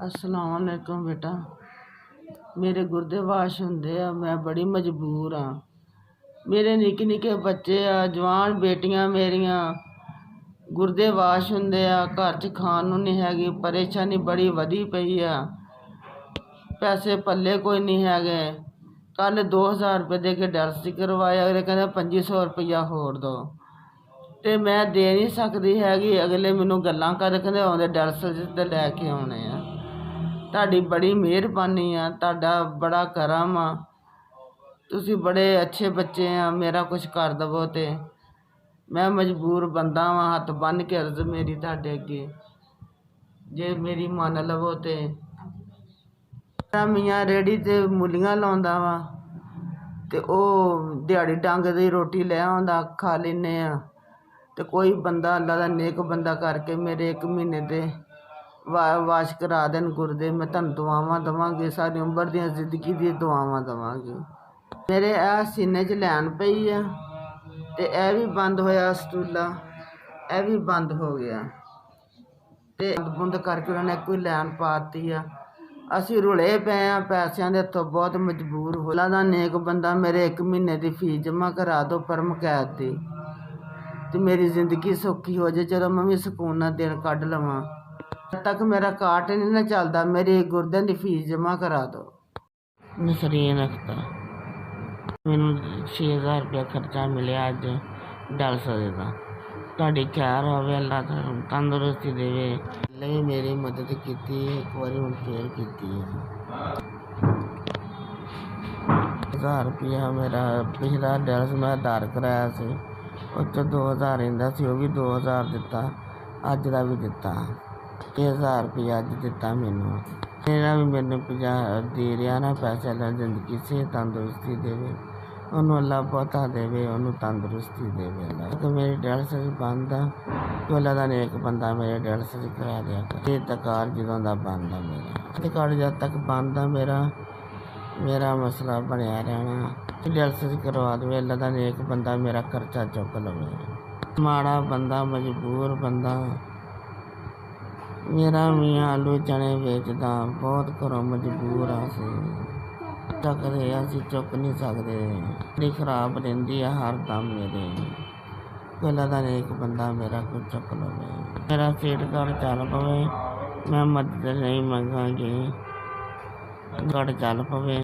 अस्सलाम वालेकुम बेटा। मेरे गुर्दे वाश होंदे आ, मैं बड़ी मजबूर हाँ। मेरे निक्के निक्के बच्चे आ, जवान बेटियां मेरियां, गुर्दे वाश होंदे आ, घर च खान नूं नहीं हैगी, परेशानी बड़ी वधी पई आ, पैसे पल्ले कोई नहीं हैगे। कल 2000 रुपये दे के डायलिसिस करवाया, अगले कहंदे 2500 रुपया होर दो, ते मैं दे नहीं सकदी हैगी। अगले मैनूं गल्लां कर कहंदे आउंदे डायलिसिस ते लैके आउणे आ। ਤੁਹਾਡੀ ਬੜੀ ਮਿਹਰਬਾਨੀ ਆ, ਤੁਹਾਡਾ ਬੜਾ ਕਰਮ ਆ, ਤੁਸੀਂ ਬੜੇ ਅੱਛੇ ਬੱਚੇ ਆ। ਮੇਰਾ ਕੁਛ ਕਰ ਦੇਵੋ ਤੇ ਮੈਂ ਮਜਬੂਰ ਬੰਦਾ ਵਾਂ। ਹੱਥ ਬੰਨ੍ਹ ਕੇ ਅਰਜ਼ ਮੇਰੀ ਤੁਹਾਡੇ ਅੱਗੇ, ਜੇ ਮੇਰੀ ਮੰਨ ਲਵੋ ਤੇ। ਮੇਰਾ ਮੀਆਂ ਰੇਹੜੀ 'ਤੇ ਮੂਲੀਆਂ ਲਾਉਂਦਾ ਵਾ, ਤੇ ਉਹ ਦਿਹਾੜੀ ਡੰਗ ਦੀ ਰੋਟੀ ਲੈ ਆਉਂਦਾ, ਖਾ ਲੈਂਦੇ ਆ। ਤੇ ਕੋਈ ਬੰਦਾ ਅੱਲਾ ਦਾ ਨੇਕ ਬੰਦਾ ਕਰਕੇ ਮੇਰੇ 1 ਮਹੀਨੇ ਦੇ ਵਾਸ਼ ਕਰਾ ਦੇਣ ਗੁਰਦੇ। ਮੈਂ ਤੁਹਾਨੂੰ ਦੁਆਵਾਂ ਦੇਵਾਂਗੀ, ਸਾਰੀ ਉਮਰ ਦੀਆਂ ਜ਼ਿੰਦਗੀ ਦੀ ਦੁਆਵਾਂ ਦੇਵਾਂਗੀ। ਮੇਰੇ ਇਹ ਸੀਨੇ 'ਚ ਲੈਣ ਪਈ ਆ, ਤੇ ਇਹ ਵੀ ਬੰਦ ਹੋਇਆ, ਸਟੂਲਾ ਇਹ ਵੀ ਬੰਦ ਹੋ ਗਿਆ, ਤੇ ਬੰਦ ਕਰਕੇ ਉਹਨਾਂ ਨੇ ਕੋਈ ਲੈਣ ਪਾਤੀ ਆ। ਅਸੀਂ ਰੁਲੇ ਪਏ ਆ ਪੈਸਿਆਂ ਦੇ ਹੱਥੋਂ, ਬਹੁਤ ਮਜਬੂਰ ਹੋ। ਅੱਲਾ ਦਾ ਨੇਕ ਬੰਦਾ ਮੇਰੇ 1 ਮਹੀਨੇ ਦੀ ਫੀਸ ਜਮ੍ਹਾਂ ਕਰਾ ਦਿਓ ਪਰਮ ਕੈਦ ਦੀ, ਤੇ ਮੇਰੀ ਜ਼ਿੰਦਗੀ ਸੌਖੀ ਹੋ ਜਾਏ। ਚਲੋ ਮੈਂ ਵੀ ਸਕੂਨ ਨਾਲ ਦਿਨ ਕੱਢ ਲਵਾਂ। जब तक मेरा कार्ड नहीं ना चलता, मेरी गुर्दे की फीस जमा करा दो। नसरीन अख्तर, मैनू 6000 रुपया खर्चा मिले अज डायलिसिस का। तुहाडी खैर होवे, अल्लाह तुहानू तंदुरुस्ती देवे। पहले भी मेरी मदद की, एक बार हुण फेर की है। 1000 रुपया मेरा पिछला डायलिसिस मैं आधार कराया से, उस 2000 इंदा सी, वो भी 2000 दिता, अज का भी दिता, 3000 रुपया अज दिता मैनू। मेरा भी मैनू 50 दे रहा ना पैसे। ला जिंदगी से तंदुरुस्ती देवे, उन्होंने अल्लाह बहुता देवे, उन्होंने तंदुरुस्ती देवे। अल्लाह मेरी डायलिसिस बंद आ, तो अल्लाह का नेक बंदा मेरे डायलिसिस करा दिया कर। ये तकार जदों दा बंद आ मेरा, कार्ड जद तक बंद आ मेरा मसला बनया रहना। डायलिसिस करवा दे, अल्लाह का नेक बंदा मेरा खर्चा चुक लवे। माड़ा बंदा, मजबूर बंदा मेरा मियाँ आलू चने बेचदा, बहुत घरों मजबूर असी सकते, असी चुक नहीं सकते। बड़ी खराब रहिंदी है हर दम मेरे। अल्लाह दा नेक बंदा मेरा कुछ चुक लवे, मेरा सीट कार्ड चल पवे, मैं मदद नहीं मंगांगी, कार्ड चल पवे।